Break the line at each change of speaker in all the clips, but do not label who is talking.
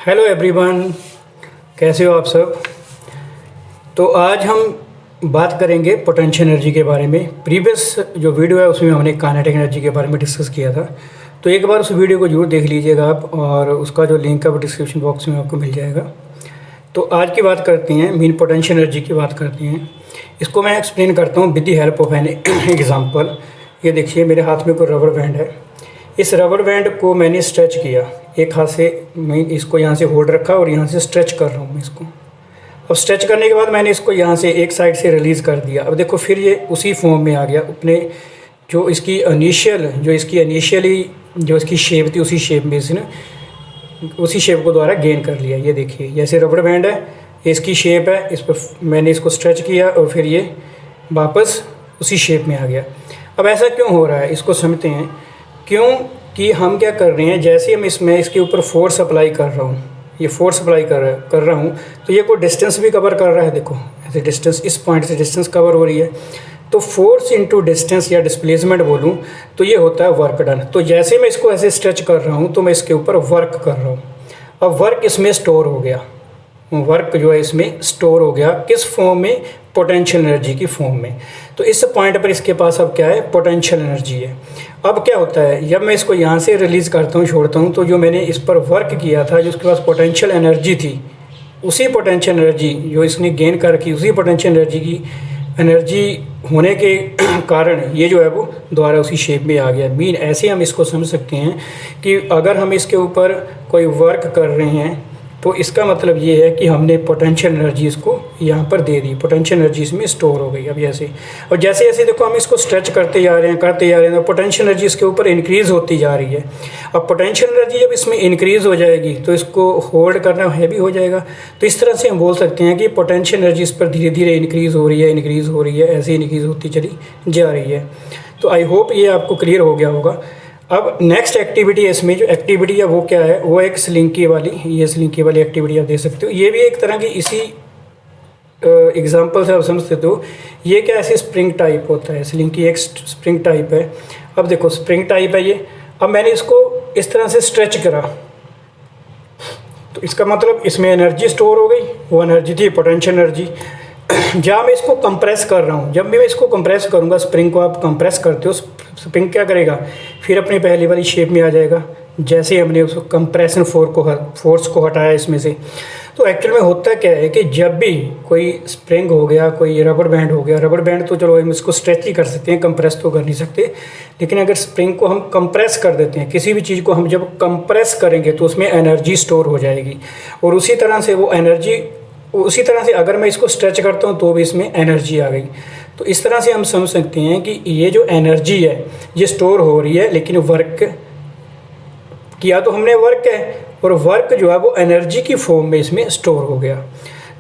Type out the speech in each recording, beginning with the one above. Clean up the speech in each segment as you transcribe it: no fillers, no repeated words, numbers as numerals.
Hello everyone, कैसे हो आप सब। तो आज हम बात करेंगे पोटेंशियल एनर्जी के बारे में। प्रीवियस जो वीडियो है उसमें हमने काइनेटिक एनर्जी के बारे में डिस्कस किया था, तो एक बार उस वीडियो को जरूर देख लीजिएगा आप, और उसका जो लिंक है वो डिस्क्रिप्शन बॉक्स में आपको मिल जाएगा। तो आज की बात करते हैं, मीन पोटेंशियल एनर्जी की बात करते हैं। इसको मैं एक्सप्लेन करता हूँ with the help of an example. ये देखिए मेरे हाथ में कोई रबर बैंड है। इस रबर बैंड को मैंने स्ट्रेच किया, एक हाथ से मैं इसको यहाँ से होल्ड रखा और यहाँ से स्ट्रेच कर रहा हूँ मैं इसको। अब स्ट्रेच करने के बाद मैंने इसको यहाँ से एक साइड से रिलीज़ कर दिया। अब देखो फिर ये उसी फॉर्म में आ गया, अपने जो इसकी इसकी शेप थी उसी शेप में इसने उसी शेप को द्वारा गेन कर लिया। ये देखिए जैसे रबर बैंड है, इसकी शेप है, इस पर मैंने इसको स्ट्रेच किया और फिर ये वापस उसी शेप में आ गया। अब ऐसा क्यों हो रहा है इसको समझते हैं। क्यों कि हम क्या कर रहे हैं, जैसे हम इसके ऊपर फोर्स अप्लाई कर रहा हूँ, ये फोर्स अप्लाई कर रहा हूँ तो ये कोई डिस्टेंस भी कवर कर रहा है। देखो ऐसे डिस्टेंस, इस पॉइंट से डिस्टेंस कवर हो रही है। तो फोर्स इनटू डिस्टेंस या डिस्प्लेसमेंट बोलूँ तो ये होता है वर्क डन। तो जैसे मैं इसको ऐसे स्ट्रेच कर रहा हूँ तो मैं इसके ऊपर वर्क कर रहा हूँ। अब वर्क इसमें स्टोर हो गया, वर्क जो है इसमें स्टोर हो गया। किस फॉर्म में? पोटेंशियल एनर्जी की फॉर्म में। तो इस पॉइंट पर इसके पास अब क्या है? पोटेंशियल एनर्जी है। अब क्या होता है, जब मैं इसको यहाँ से रिलीज़ करता हूँ, छोड़ता हूँ, तो जो मैंने इस पर वर्क किया था, जो उसके पास पोटेंशियल एनर्जी थी, उसी पोटेंशियल एनर्जी जो इसने गेन कर रखी, उसी पोटेंशियल एनर्जी होने के कारण ये जो है वो दोबारा उसी शेप में आ गया। मीन ऐसे हम इसको समझ सकते हैं कि अगर हम इसके ऊपर कोई वर्क कर रहे हैं तो इसका मतलब ये है कि हमने पोटेंशियल एनर्जी इसको यहाँ पर दे दी, पोटेंशियल एनर्जी इसमें स्टोर हो गई। अब जैसे जैसे देखो हम इसको स्ट्रेच करते जा रहे हैं तो पोटेंशियल एनर्जी इसके ऊपर इंक्रीज़ होती जा रही है। अब पोटेंशियल एनर्जी जब इसमें इंक्रीज़ हो जाएगी तो इसको होल्ड करना हैवी हो जाएगा। तो इस तरह से हम बोल सकते हैं कि पोटेंशियल एनर्जी इस पर धीरे धीरे इंक्रीज़ हो रही है, ऐसे इंक्रीज़ होती चली जा रही है। तो आई होप ये आपको क्लियर हो गया होगा। अब नेक्स्ट एक्टिविटी है इसमें, जो एक्टिविटी है वो क्या है, वो एक स्लिंकी वाली एक्टिविटी आप देख सकते हो। ये भी एक तरह की इसी एग्जांपल से आप समझ सकते हो। ये क्या ऐसे स्प्रिंग टाइप होता है, स्लिंकी एक स्प्रिंग टाइप है। अब देखो स्प्रिंग टाइप है ये। अब मैंने इसको इस तरह से स्ट्रेच करा तो इसका मतलब इसमें एनर्जी स्टोर हो गई, वो एनर्जी थी पोटेंशियल एनर्जी। जहाँ मैं इसको कंप्रेस कर रहा हूँ, जब भी मैं इसको कंप्रेस करूँगा, स्प्रिंग को आप कंप्रेस करते हो, स्प्रिंग क्या करेगा, फिर अपनी पहली वाली शेप में आ जाएगा, जैसे हमने उसको कंप्रेशन फोर्स को हटाया इसमें से। तो एक्चुअल में होता क्या है कि जब भी कोई स्प्रिंग हो गया, कोई रबर बैंड हो गया, रबर बैंड तो चलो हम इसको स्ट्रेच ही कर सकते हैं, कंप्रेस तो कर नहीं सकते, लेकिन अगर स्प्रिंग को हम कंप्रेस कर देते हैं, किसी भी चीज़ को हम जब कंप्रेस करेंगे तो उसमें एनर्जी स्टोर हो जाएगी। और उसी तरह से अगर मैं इसको स्ट्रेच करता हूँ तो भी इसमें एनर्जी आ गई। तो इस तरह से हम समझ सकते हैं कि ये जो एनर्जी है ये स्टोर हो रही है, लेकिन वर्क किया तो हमने वर्क है, और वर्क जो है वो एनर्जी की फॉर्म में इसमें स्टोर हो गया।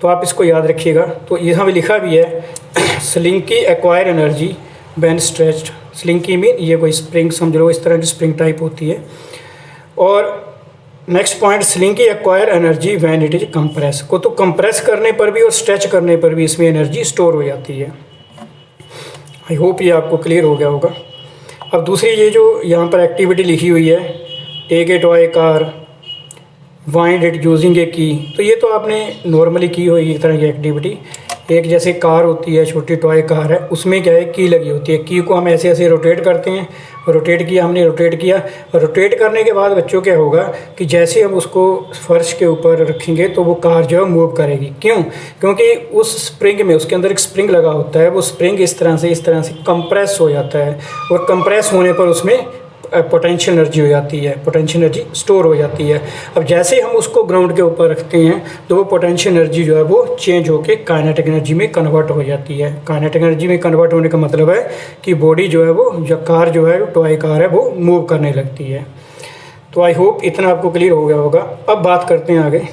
तो आप इसको याद रखिएगा। तो यहाँ भी लिखा भी है slinky acquire energy when stretched. Slinky में ये कोई स्प्रिंग समझ लो, इस तरह की स्प्रिंग टाइप होती है। और next point, slinky acquire energy when it is compress. को तो कंप्रेस करने पर भी और स्ट्रेच करने पर भी इसमें एनर्जी स्टोर हो जाती है। आई होप ये आपको क्लियर हो गया होगा। अब दूसरी ये जो यहाँ पर एक्टिविटी लिखी हुई है, take a toy car, wind it using a key, तो ये तो आपने नॉर्मली की होगी एक तरह की एक्टिविटी। एक जैसे कार होती है, छोटी टॉय कार है, उसमें क्या है की लगी होती है। की को हम ऐसे ऐसे रोटेट करते हैं, रोटेट किया। रोटेट करने के बाद बच्चों क्या होगा कि जैसे हम उसको फर्श के ऊपर रखेंगे तो वो कार जो है मूव करेगी। क्यों? क्योंकि उस स्प्रिंग में, उसके अंदर एक स्प्रिंग लगा होता है, वो स्प्रिंग इस तरह से कंप्रेस हो जाता है, और कंप्रेस होने पर उसमें पोटेंशियल एनर्जी हो जाती है, पोटेंशियल एनर्जी स्टोर हो जाती है। अब जैसे हम उसको ग्राउंड के ऊपर रखते हैं तो वो पोटेंशियल एनर्जी जो है वो चेंज होकर काइनेटिक एनर्जी में कन्वर्ट हो जाती है। काइनेटिक एनर्जी में कन्वर्ट होने का मतलब है कि बॉडी जो है वो, जो कार जो है, टॉय कार है, वो मूव करने लगती है। तो आई होप इतना आपको क्लियर हो गया होगा। अब बात करते हैं आगे।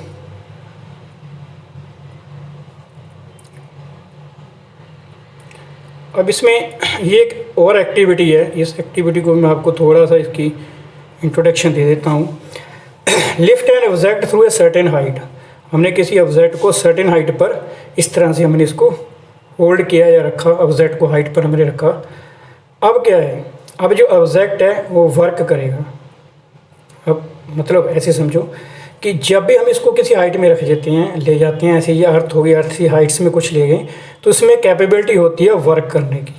अब इसमें ये एक और एक्टिविटी है, इस एक्टिविटी को मैं आपको थोड़ा सा इसकी इंट्रोडक्शन दे देता हूँ। Lift an object through a certain height. हमने किसी ऑब्जेक्ट को सर्टेन हाइट पर इस तरह से हमने इसको होल्ड किया या रखा, ऑब्जेक्ट को हाइट पर हमने रखा। अब क्या है, अब जो ऑब्जेक्ट है वो वर्क करेगा। अब मतलब ऐसे समझो कि जब भी हम इसको किसी हाइट में रख देते हैं, ले जाते हैं, ऐसे ये अर्थ हो गई, अर्थ की हाइट्स में कुछ ले गए, तो इसमें कैपेबिलिटी होती है वर्क करने की,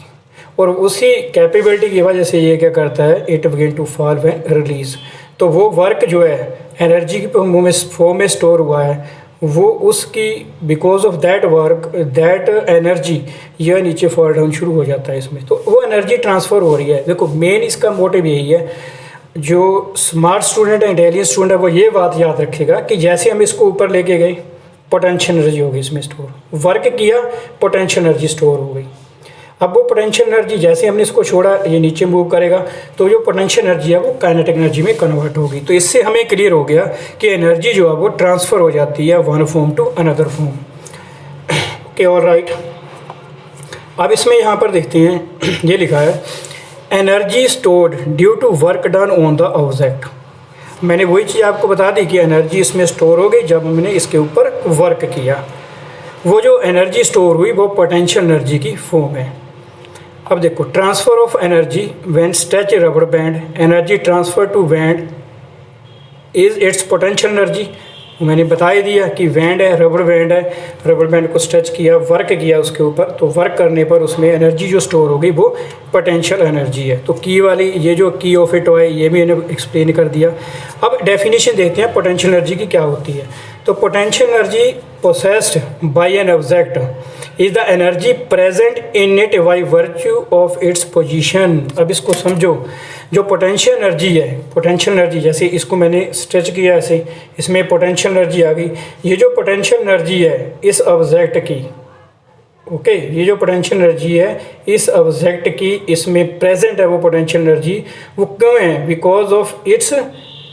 और उसी कैपेबिलिटी की वजह से ये क्या करता है, it begin to fall when release. तो वो वर्क जो है एनर्जी की फॉर्म में स्टोर हुआ है, वो उसकी because of that work that energy यह नीचे फॉल डाउन शुरू हो जाता है इसमें, तो वो एनर्जी ट्रांसफ़र हो रही है। देखो मेन इसका मोटिव यही है, जो स्मार्ट स्टूडेंट है, इंटेलिजेंट स्टूडेंट है, वो ये बात याद रखेगा कि जैसे हम इसको ऊपर लेके गए पोटेंशियल एनर्जी हो गई इसमें स्टोर, वर्क किया पोटेंशियल एनर्जी स्टोर हो गई। अब वो पोटेंशियल एनर्जी जैसे हमने इसको छोड़ा ये नीचे मूव करेगा, तो जो पोटेंशियल एनर्जी है वो काइनेटिक एनर्जी में कन्वर्ट होगी। तो इससे हमें क्लियर हो गया कि एनर्जी जो है वो ट्रांसफ़र हो जाती है one form to another form. Okay, all right. अब इसमें यहाँ पर देखते हैं, ये लिखा है energy stored due to work done on the object. मैंने वही चीज़ आपको बता दी कि एनर्जी इसमें स्टोर हो गई जब हमने इसके ऊपर वर्क किया। वो जो एनर्जी स्टोर हुई वो पोटेंशियल एनर्जी की फॉर्म है। अब देखो, transfer of energy when stretch rubber band, energy transfer to band is its potential energy. मैंने बता ही दिया कि बैंड है, रबर बैंड है, रबर बैंड को स्ट्रेच किया, वर्क किया उसके ऊपर, तो वर्क करने पर उसमें एनर्जी जो स्टोर हो गई वो पोटेंशियल एनर्जी है। तो की वाली ये जो की ऑफ इट है ये भी मैंने एक्सप्लेन कर दिया। अब डेफिनेशन देखते हैं पोटेंशियल एनर्जी की क्या होती है। तो potential energy possessed bye an object is the energy present in it by virtue of its position. अब इसको समझो, जो पोटेंशियल एनर्जी है, पोटेंशियल एनर्जी जैसे इसको मैंने स्ट्रेच किया ऐसे, इसमें पोटेंशियल एनर्जी आ गई। ये जो पोटेंशियल एनर्जी है इस ऑब्जेक्ट की, ओके, ये जो पोटेंशियल एनर्जी है इस ऑब्जेक्ट की, इसमें प्रेजेंट है वो पोटेंशियल एनर्जी, वो क्यों है, because of its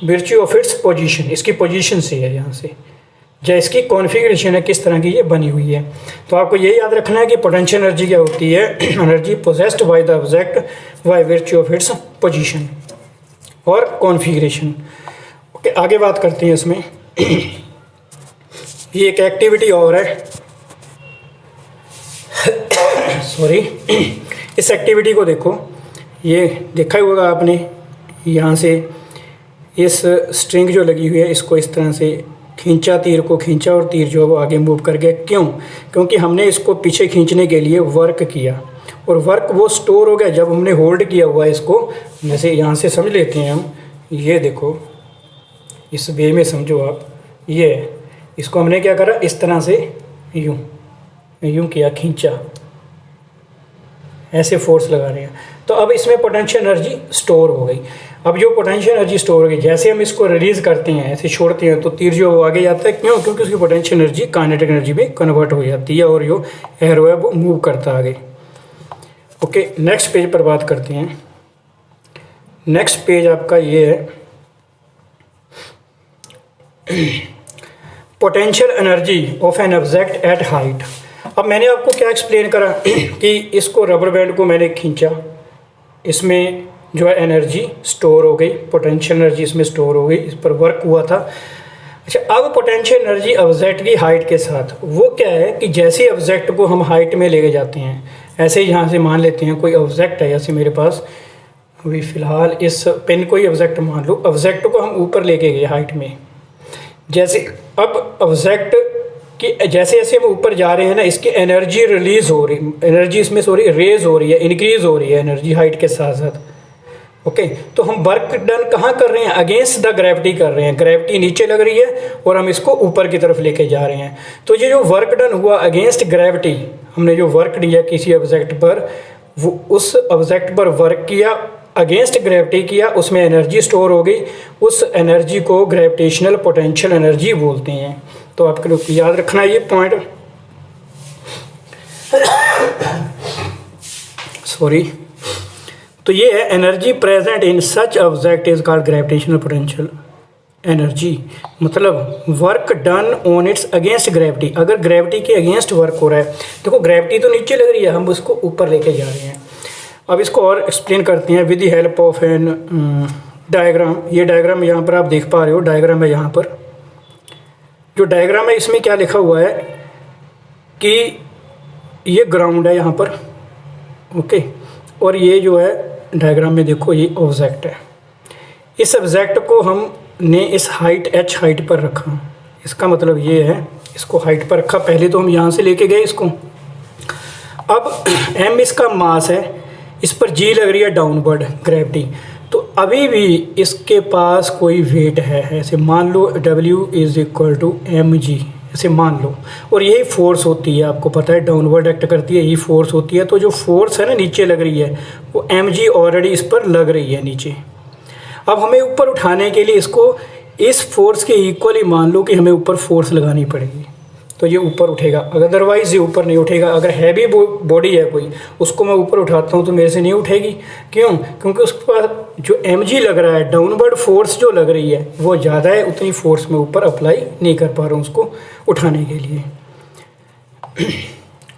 virtue of its position, इसकी पोजीशन से है, यहाँ से जो इसकी कॉन्फ़िगरेशन है किस तरह की ये बनी हुई है। तो आपको ये याद रखना है कि पोटेंशियल एनर्जी क्या होती है, energy possessed by the object by virtue of its position और कॉन्फ़िगरेशन। ओके, आगे बात करते हैं इसमें। ये एक एक्टिविटी और है, सॉरी, इस एक्टिविटी को देखो, ये देखा ही होगा आपने, यहाँ से इस स्ट्रिंग जो लगी हुई है इसको इस तरह से खींचा, तीर को खींचा और तीर जो है वो आगे मूव कर गया। क्यों? क्योंकि हमने इसको पीछे खींचने के लिए वर्क किया, और वर्क वो स्टोर हो गया जब हमने होल्ड किया हुआ है इसको। जैसे यहाँ से समझ लेते हैं हम, ये देखो इस वे में समझो आप, ये इसको हमने क्या करा, इस तरह से यूँ यूँ किया, खींचा, ऐसे फोर्स लगा रहे हैं, तो अब इसमें पोटेंशियल एनर्जी स्टोर हो गई। अब जो पोटेंशियल एनर्जी स्टोर हो गई, जैसे हम इसको रिलीज़ करते हैं, ऐसे छोड़ते हैं, तो तीर जो वो आगे जाता है। क्यों? क्योंकि उसकी पोटेंशियल एनर्जी काइनेटिक एनर्जी में कन्वर्ट हो जाती है और जो एरो है वो मूव करता है आगे। ओके, नेक्स्ट पेज पर बात करते हैं। नेक्स्ट पेज आपका ये है potential energy of an object at height. अब मैंने आपको क्या एक्सप्लेन करा कि इसको रबर बैंड को मैंने खींचा, इसमें जो है एनर्जी स्टोर हो गई, पोटेंशियल एनर्जी इसमें स्टोर हो गई, इस पर वर्क हुआ था। अच्छा, अब पोटेंशियल एनर्जी ऑब्जेक्ट की हाइट के साथ वो क्या है कि जैसे ऑब्जेक्ट को हम हाइट में लेके जाते हैं, ऐसे ही यहाँ से मान लेते हैं कोई ऑब्जेक्ट है, जैसे मेरे पास अभी फ़िलहाल इस पेन को ही ऑब्जेक्ट मान लो, ऑब्जेक्ट को हम ऊपर लेके गए हाइट में। जैसे अब ऑब्जेक्ट कि जैसे जैसे हम ऊपर जा रहे हैं ना, इसकी एनर्जी रिलीज़ हो रही, एनर्जी इसमें सॉरी रेज हो रही है, इंक्रीज़ हो रही है एनर्जी हाइट के साथ साथ। ओके, तो हम वर्क डन कहाँ कर रहे हैं, अगेंस्ट द ग्रेविटी कर रहे हैं। ग्रेविटी नीचे लग रही है और हम इसको ऊपर की तरफ लेके जा रहे हैं। तो ये जो वर्क डन हुआ अगेंस्ट ग्रेविटी, हमने जो वर्क दिया किसी ऑब्जेक्ट पर, वो उस ऑब्जेक्ट पर वर्क किया, अगेंस्ट ग्रेविटी किया, उसमें एनर्जी स्टोर हो गई, उस एनर्जी को ग्रेविटेशनल पोटेंशियल एनर्जी बोलते हैं। तो आपके लोग याद रखना ये पॉइंट, सॉरी। तो ये है energy present in such object is called gravitational potential energy, मतलब work done on its against gravity. अगर ग्रेविटी के अगेंस्ट वर्क हो रहा है, देखो ग्रेविटी तो नीचे लग रही है, हम उसको ऊपर लेके जा रहे हैं। अब इसको और एक्सप्लेन करते हैं with the help of an diagram. ये डायग्राम यहाँ पर आप देख पा रहे हो, डायग्राम है यहाँ पर। जो डायग्राम है इसमें क्या लिखा हुआ है कि ये ग्राउंड है यहाँ पर, ओके, और ये जो है डायग्राम में देखो ये ऑब्जेक्ट है। इस ऑब्जेक्ट को हम ने इस हाइट h हाइट पर रखा, इसका मतलब ये है इसको हाइट पर रखा। पहले तो हम यहाँ से लेके गए इसको, अब m इसका मास है, इस पर g लग रही है डाउनवर्ड ग्रेविटी, तो अभी भी इसके पास कोई वेट है, ऐसे मान लो W is equal to mg, ऐसे मान लो, और यही फोर्स होती है, आपको पता है डाउनवर्ड एक्ट करती है, यही फोर्स होती है। तो जो फोर्स है ना नीचे लग रही है वो mg ऑलरेडी इस पर लग रही है नीचे। अब हमें ऊपर उठाने के लिए इसको इस फोर्स के इक्वल ही मान लो कि हमें ऊपर फोर्स लगानी पड़ेगी, तो ये ऊपर उठेगा, अदरवाइज़ ये ऊपर नहीं उठेगा। अगर हैवी बॉडी है कोई, उसको मैं ऊपर उठाता हूँ तो मेरे से नहीं उठेगी, क्यों? क्योंकि उसके पास जो mg लग रहा है, डाउनवर्ड फोर्स जो लग रही है वो ज़्यादा है, उतनी फोर्स मैं ऊपर अप्लाई नहीं कर पा रहा हूँ उसको उठाने के लिए।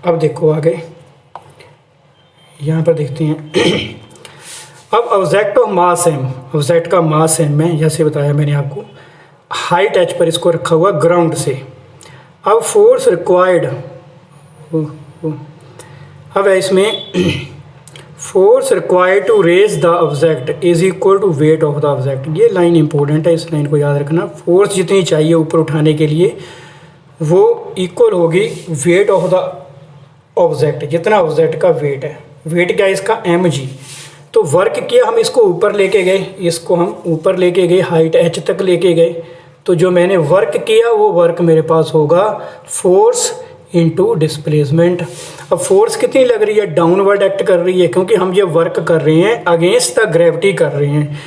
अब देखो आगे यहाँ पर देखते हैं। अब object of mass m, object का मास m है, जैसे बताया मैंने आपको, हाइट h पर इसको रखा हुआ ग्राउंड से। अब फोर्स रिक्वायर्ड, अब है इसमें force required to raise the object is equal to weight of the object. ये लाइन इंपॉर्टेंट है, इस लाइन को याद रखना। फोर्स जितनी चाहिए ऊपर उठाने के लिए वो इक्वल होगी वेट ऑफ द ऑब्जेक्ट, जितना ऑब्जेक्ट का वेट है। वेट क्या है इसका? mg। तो वर्क किया, हम इसको ऊपर लेके गए, इसको हम ऊपर लेके गए, हाइट h तक लेके गए, तो जो मैंने वर्क किया वो वर्क मेरे पास होगा फोर्स इनटू डिस्प्लेसमेंट। अब फोर्स कितनी लग रही है? डाउनवर्ड एक्ट कर रही है, क्योंकि हम ये वर्क कर रहे हैं अगेंस्ट द ग्रेविटी कर रहे हैं।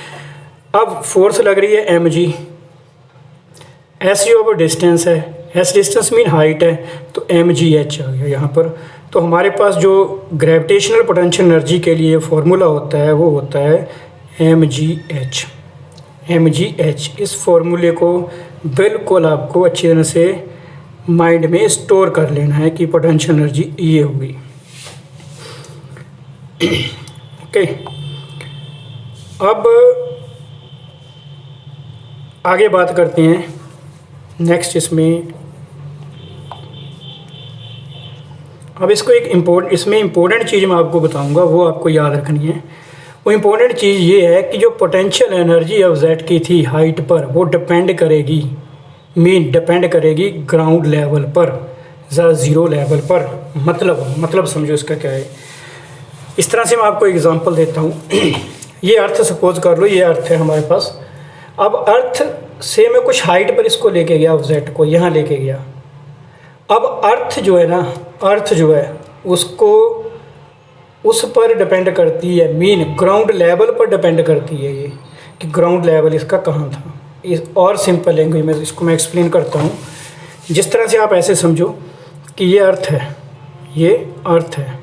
अब फोर्स लग रही है mg, s जो वो डिस्टेंस है, s डिस्टेंस मीन हाइट है, तो mgh आ गया यहाँ पर। तो हमारे पास जो ग्रेविटेशनल पोटेंशियल एनर्जी के लिए फॉर्मूला होता है वो होता है mgh। इस फॉर्मूले को बिल्कुल आपको अच्छी तरह से माइंड में स्टोर कर लेना है कि पोटेंशियल एनर्जी ये होगी। ओके, अब आगे बात करते हैं नेक्स्ट इसमें। अब इसको एक इसमें इम्पोर्टेंट चीज़ मैं आपको बताऊंगा, वो आपको याद रखनी है। वो इम्पोर्टेंट चीज़ ये है कि जो पोटेंशियल एनर्जी ऑब्जेक्ट की थी हाइट पर, वो डिपेंड करेगी ग्राउंड लेवल पर, ज़ीरो लेवल पर। मतलब समझो इसका क्या है। इस तरह से मैं आपको एग्जांपल देता हूँ। ये अर्थ सपोज कर लो, ये अर्थ है हमारे पास। अब अर्थ से मैं कुछ हाइट पर इसको लेके गया, ऑब्जेक्ट को यहाँ लेके गया। अब अर्थ जो है ना, अर्थ जो है उसको उस पर डिपेंड करती है, मीन ग्राउंड लेवल पर डिपेंड करती है ये, कि ग्राउंड लेवल इसका कहाँ था। इस और सिंपल लैंग्वेज में इसको मैं एक्सप्लेन करता हूँ। जिस तरह से आप ऐसे समझो कि ये अर्थ है, ये अर्थ है।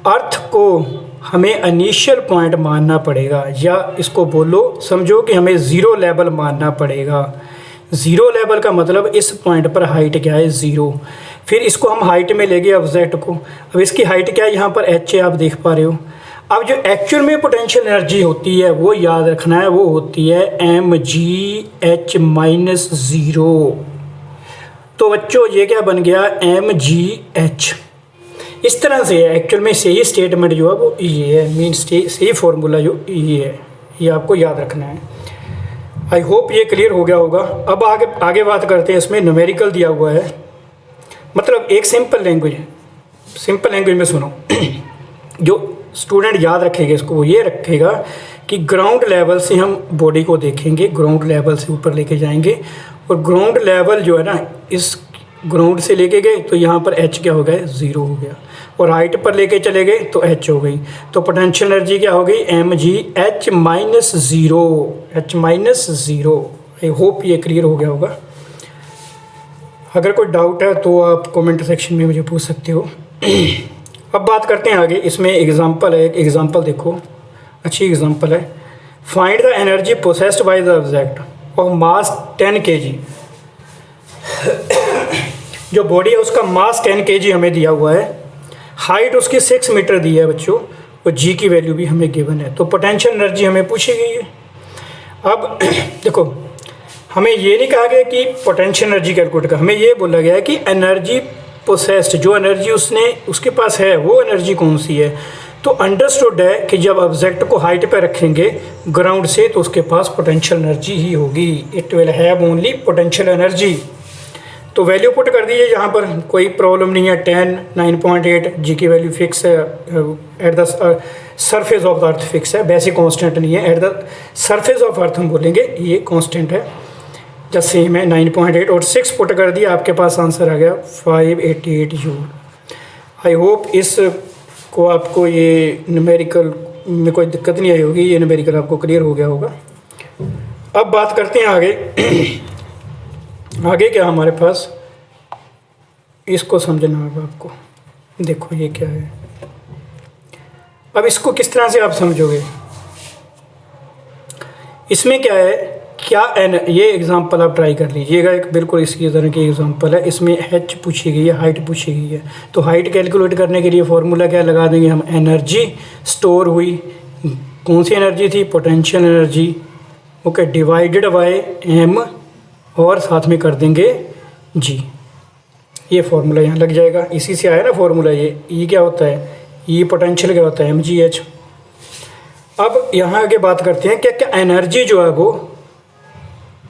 अर्थ को हमें इनिशियल पॉइंट मानना पड़ेगा, या इसको बोलो समझो कि हमें ज़ीरो लेवल मानना पड़ेगा। ज़ीरो लेवल का मतलब इस पॉइंट पर हाइट क्या है? ज़ीरो। फिर इसको हम हाइट में ले गए ऑब्जेक्ट को। अब इसकी हाइट क्या है? यहाँ पर h है, आप देख पा रहे हो। अब जो एक्चुअल में पोटेंशियल एनर्जी होती है वो याद रखना है, वो होती है mgh माइनस ज़ीरो। तो बच्चों ये क्या बन गया? mgh। इस तरह से एक्चुअल में सही स्टेटमेंट जो है वो ये है, मीन सही फॉर्मूला जो ये है, ये आपको याद रखना है। आई होप ये क्लियर हो गया होगा। अब आगे बात करते हैं। इसमें न्यूमेरिकल दिया हुआ है, मतलब एक सिंपल लैंग्वेज में सुनो। जो स्टूडेंट याद रखेगा इसको, वो ये रखेगा कि ग्राउंड लेवल से हम बॉडी को देखेंगे, ग्राउंड लेवल से ऊपर लेके जाएंगे, और ग्राउंड लेवल जो है ना, इस ग्राउंड से लेके गए तो यहाँ पर h क्या हो गया? ज़ीरो हो गया। और हाइट पर लेके चले गए तो h हो गई। तो पोटेंशियल एनर्जी क्या हो गई? mgh minus zero, h minus zero. I hope ये क्लियर हो गया होगा। अगर कोई डाउट है तो आप कमेंट सेक्शन में मुझे पूछ सकते हो। अब बात करते हैं आगे। इसमें एग्जांपल है, एक एग्जांपल देखो, अच्छी एग्जांपल है। Find the energy possessed by the object of mass 10 kg। जो बॉडी है उसका मास 10 kg हमें दिया हुआ है, हाइट उसकी 6 मीटर दी है बच्चों, और जी की वैल्यू भी हमें गिवन है। तो पोटेंशियल एनर्जी हमें पूछी गई है। अब देखो, हमें ये नहीं कहा गया कि पोटेंशियल एनर्जी कैलकुलेट कर, हमें ये बोला गया है कि एनर्जी पोसेस्ड, जो एनर्जी उसके पास है वो एनर्जी कौन सी है। तो अंडरस्टूड है कि जब ऑब्जेक्ट को हाइट पे रखेंगे ग्राउंड से तो उसके पास पोटेंशियल एनर्जी ही होगी, it will have only potential energy. तो वैल्यू पुट कर दीजिए यहाँ पर, कोई प्रॉब्लम नहीं है। 10 9.8 जी की वैल्यू फिक्स है, at the surface of the earth fix है, बेसिक कांस्टेंट नहीं है, at the surface of earth हम बोलेंगे ये कांस्टेंट है, जब सेम है 9.8 और 6 पुट कर दिया, आपके पास आंसर आ गया 588 जूल। आई होप इस को आपको ये न्यूमेरिकल में कोई दिक्कत नहीं आई होगी, ये न्यूमेरिकल आपको क्लियर हो गया होगा। अब बात करते हैं आगे। आगे क्या हमारे पास, इसको समझना होगा आपको। देखो ये क्या है, अब इसको किस तरह से आप समझोगे। इसमें क्या है, क्या ये एग्जांपल आप ट्राई कर लीजिएगा, एक बिल्कुल इसी तरह की एग्जांपल है। इसमें एच पूछी गई है, हाइट पूछी गई है, तो हाइट कैलकुलेट करने के लिए फॉर्मूला क्या लगा देंगे हम, एनर्जी स्टोर हुई, कौन सी एनर्जी थी, potential energy, okay, divided by M और साथ में कर देंगे जी। ये फार्मूला यहाँ लग जाएगा, इसी से आया ना फार्मूला। ये ई क्या होता है, ई पोटेंशियल क्या होता है, एम जी एच। अब यहाँ आगे बात करते हैं क्या क्या एनर्जी जो है वो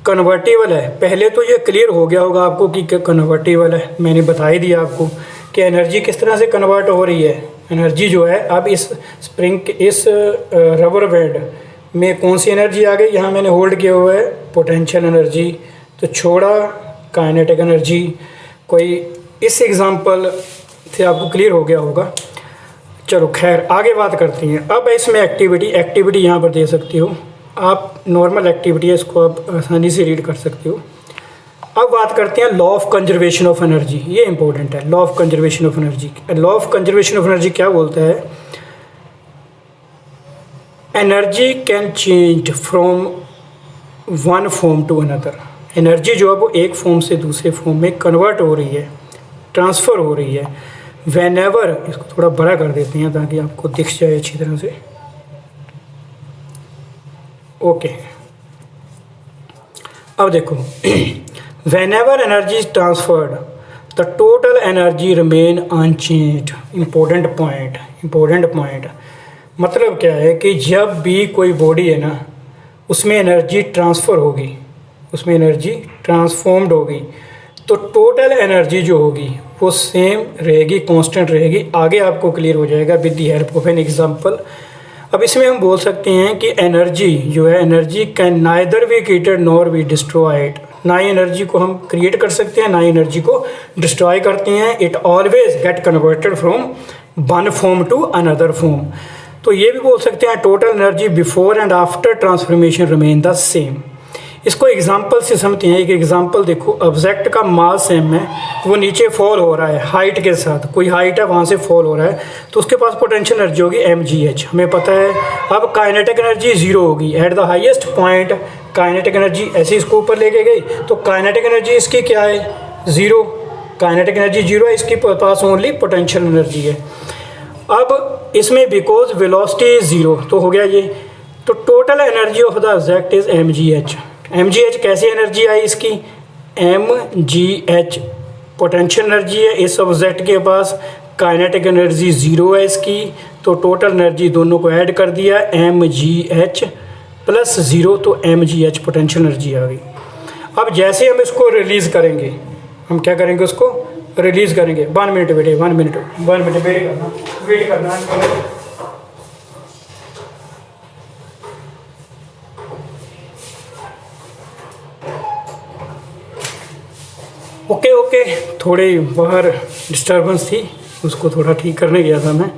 कन्वर्टेबल है। पहले तो ये क्लियर हो गया होगा आपको कि कन्वर्टेबल है, मैंने बता ही दिया आपको कि एनर्जी किस तरह से कन्वर्ट हो रही है। एनर्जी जो है अब इस स्प्रिंग इस रबर बैंड में कौन सी एनर्जी आ गई, यहाँ मैंने होल्ड किया हुआ है पोटेंशियल एनर्जी, तो छोड़ा काइनेटिक एनर्जी। कोई इस एग्जांपल से आपको क्लियर हो गया होगा। चलो खैर आगे बात करते हैं। अब इसमें एक्टिविटी यहाँ पर दे सकती हो आप, नॉर्मल एक्टिविटी है, इसको आप आसानी से रीड कर सकते हो। अब बात करते हैं law of conservation of energy, ये इंपॉर्टेंट है। Law of conservation of energy, law of conservation of energy क्या बोलता है, energy can change from one form to another. Energy जो है वो एक फॉर्म से दूसरे फॉर्म में कन्वर्ट हो रही है, ट्रांसफ़र हो रही है। वेन एवर, इसको थोड़ा बड़ा कर देते हैं ताकि आपको दिख जाए अच्छी तरह से, ओके। अब देखो, when ever energy is transferred the total energy remain unchanged. Important point, मतलब क्या है कि जब भी कोई बॉडी है ना उसमें एनर्जी ट्रांसफ़र होगी, उसमें एनर्जी ट्रांसफॉर्म्ड होगी, तो टोटल एनर्जी जो होगी वो सेम रहेगी, कांस्टेंट रहेगी। आगे आपको क्लियर हो जाएगा with the help of an example. अब इसमें हम बोल सकते हैं कि एनर्जी जो है, energy can neither be created nor be destroyed. ना ही एनर्जी को हम क्रिएट कर सकते हैं, ना ही एनर्जी को डिस्ट्रॉय करते हैं। It always get converted from one form to another form. तो ये भी बोल सकते हैं total energy before and after transformation remain the same. इसको एग्जांपल से समझते हैं। एक एग्जांपल देखो, ऑब्जेक्ट का मास सेम है, वो नीचे फॉल हो रहा है हाइट के साथ, कोई हाइट है वहाँ से फॉल हो रहा है, तो उसके पास पोटेंशियल एनर्जी होगी mgh, हमें पता है। अब काइनेटिक एनर्जी जीरो होगी at the highest point. Kinetic energy ऐसे इसको ऊपर लेके गई तो काइनेटिक एनर्जी इसकी क्या है, ज़ीरो। काइनेटिक एनर्जी जीरो है, इसके पास ओनली पोटेंशियल एनर्जी है। अब इसमें बिकॉज वेलोसिटी इज ज़ीरो, तो हो गया ये। तो total energy of the object is mgh। mgh कैसी एनर्जी आई इसकी, mgh पोटेंशियल एनर्जी है इस ऑब्जेक्ट के पास, काइनेटिक एनर्जी ज़ीरो है इसकी, तो टोटल एनर्जी दोनों को ऐड कर दिया mgh प्लस ज़ीरो, तो mgh पोटेंशियल एनर्जी आ गई। अब जैसे हम इसको रिलीज़ करेंगे, हम क्या करेंगे, उसको रिलीज़ करेंगे। 1 मिनट बेटे, 1 मिनट वेट करना। ओके, थोड़ी बाहर डिस्टर्बेंस थी, उसको थोड़ा ठीक करने गया था मैं।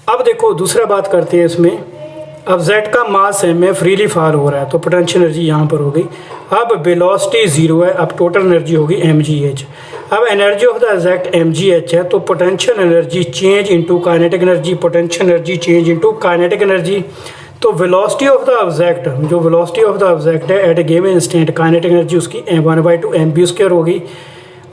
अब देखो दूसरा बात करते हैं इसमें, ऑब्जेक्ट का मास है में फ्रीली फॉल हो रहा है, तो पोटेंशियल एनर्जी यहाँ पर हो गई। अब वेलोसिटी ज़ीरो है, अब टोटल एनर्जी होगी mgh। अब energy of the object mgh है, तो potential energy change into kinetic energy, potential energy change into kinetic energy. तो वेलोसिटी ऑफ द ऑब्जेक्ट, जो वेलोसिटी ऑफ द ऑब्जेक्ट है एट ए given instant, kinetic energy उसकी 1/2 mv² होगी।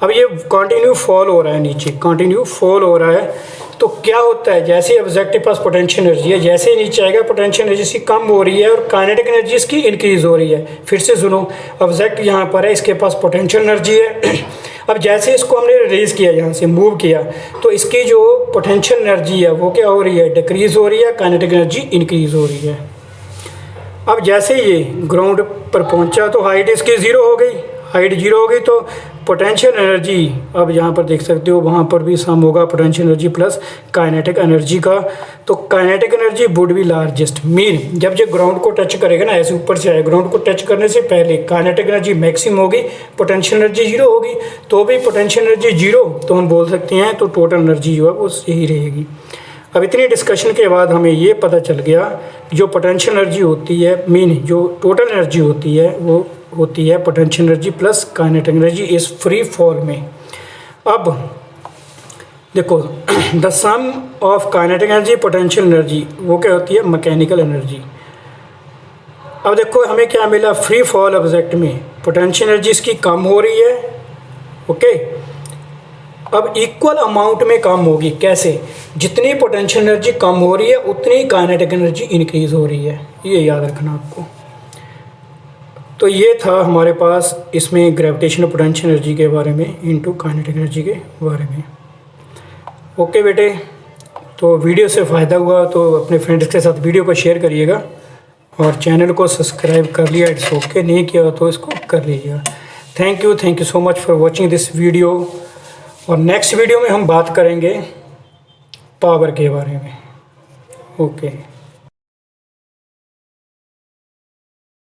अब ये continue fall हो रहा है नीचे, कंटिन्यू फॉल हो रहा है, तो क्या होता है, जैसे ऑब्जेक्ट के पास पोटेंशियल एनर्जी है, जैसे ही नीचे आएगा पोटेंशियल एनर्जी इसकी कम हो रही है और काइनेटिक एनर्जी इसकी इंक्रीज़ हो रही है। फिर से सुनो, ऑब्जेक्ट यहाँ पर है, इसके पास पोटेंशियल एनर्जी है अब जैसे इसको हमने रिलीज़ किया, यहाँ से मूव किया, तो इसकी जो पोटेंशियल एनर्जी है वो क्या हो रही है, डिक्रीज़ हो रही है, काइनेटिक एनर्जी इंक्रीज़ हो रही है। अब जैसे ये ग्राउंड पर पहुंचा तो हाइट इसकी 0 हो गई, हाइट 0 हो गई तो पोटेंशियल एनर्जी, अब यहाँ पर देख सकते हो वहाँ पर भी सम होगा potential energy plus kinetic energy का। तो kinetic energy would be largest, mean जब ये ग्राउंड को टच करेगा ना, ऐसे ऊपर से आए, ग्राउंड को टच करने से पहले काइनेटिक एनर्जी मैक्सिमम होगी, पोटेंशियल एनर्जी 0 होगी। तो भी पोटेंशियल एनर्जी 0 तो हम बोल सकते हैं तो टोटल एनर्जी जो है वो यही रहेगी। अब इतनी डिस्कशन के बाद हमें ये पता चल गया जो पोटेंशियल एनर्जी होती है, मीन जो टोटल एनर्जी होती है वो होती है potential energy plus kinetic energy इस फ्री फॉल में। अब देखो the sum of kinetic energy potential energy वो क्या होती है, मैकेनिकल एनर्जी। अब देखो हमें क्या मिला, फ्री फॉल ऑब्जेक्ट में पोटेंशियल एनर्जी इसकी कम हो रही है, ओके। अब इक्वल अमाउंट में कम होगी, कैसे, जितनी पोटेंशियल एनर्जी कम हो रही है उतनी काइनेटिक एनर्जी इंक्रीज हो रही है, ये याद रखना आपको। तो ये था हमारे पास इसमें ग्रेविटेशनल पोटेंशियल एनर्जी के बारे में इनटू काइनेटिक एनर्जी के बारे में। ओके बेटे, तो वीडियो से फ़ायदा हुआ तो अपने फ्रेंड्स के साथ वीडियो को शेयर करिएगा और चैनल को सब्सक्राइब कर लिया, इट्स ओके, नहीं किया तो इसको कर लीजिएगा। Thank you so much for watching this video. और नेक्स्ट वीडियो में हम बात करेंगे पावर के बारे में। ओके।